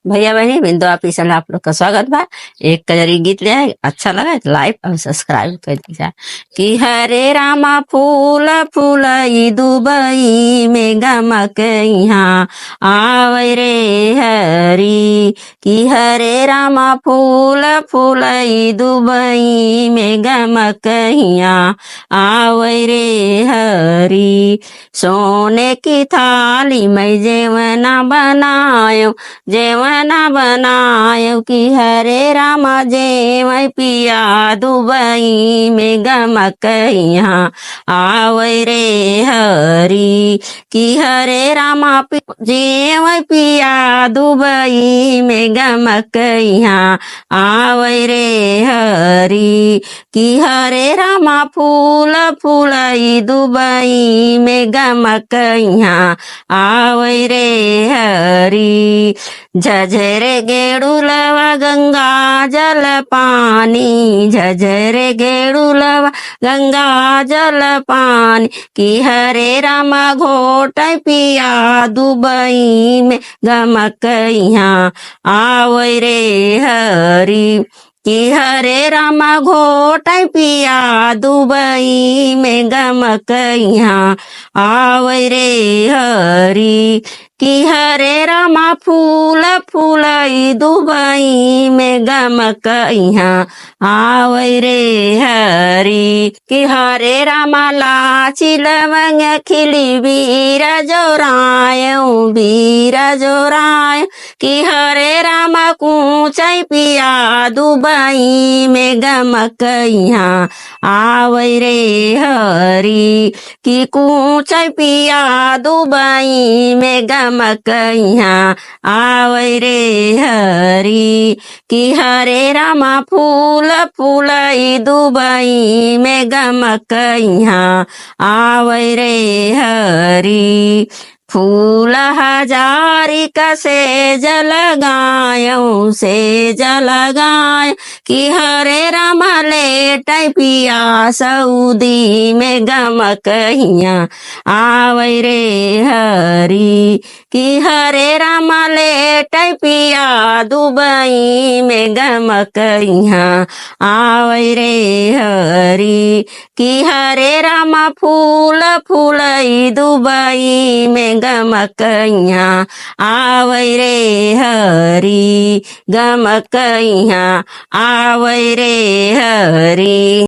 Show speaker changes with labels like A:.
A: भैया बहनी बिंदु ऑफिस में आप लोग का स्वागत बा। एक कजरी गीत ले आए, अच्छा लगा तो लाइक और सब्सक्राइब कर दीजिए। कि हरे रामा फूल फूल दुबई में गमक यहाँ आवे रे हरी। कि हरे रामा फूल फूल दुबई में गमक यहाँ आवे रे हरी। सोने की थाली में जेवना बनायो जेवना बनायो कि हरे रामा जेवै पिया दुबई में गमक यहाँ आवे रे हरी। कि हरे रामा जेवै पिया दुबई में गमक यहाँ आवे रे हरी। कि हरे रामा फूल फूल दुबई में गमक यहाँ आवे रे हरी। झझरे गेड़ुलवा गंगा जल पानी झझरे गेड़ुलवा गंगा जल पानी। कि हरे रामा घोट पिया दुबई में गमक यहाँ आवे रे हरी। कि हरे रामा घोट पिया दुबई में गमक यहाँ आवे रे हरी। कि हरे रामा फूल फूल दुबई में गमक यहाँ आवे रे हरी। कि हरे रामा लाची लवंग खिली बीरा जोराय। कि हरे रामा कूचै पिया दुबई में गमक यहाँ आवे रे हरी। कि कूचै पिया दुबई में गमक यहाँ आवे रे हरी। कि हरे रामा फूल फूल दुबई में गमक यहाँ आवे रे हरी। फूल हजारी का सेज लगायो कि हरे रामा लेट पिया सऊदी में गमक यहाँ आवे रे हरी। कि हरे रामा लेट पिया दुबई में गमक यहाँ आवे रे हरी। कि हरे रामा फूल फूल दुबई में गमक यहाँ आवे रे हरी। गमक यहाँ आवे रे हरी।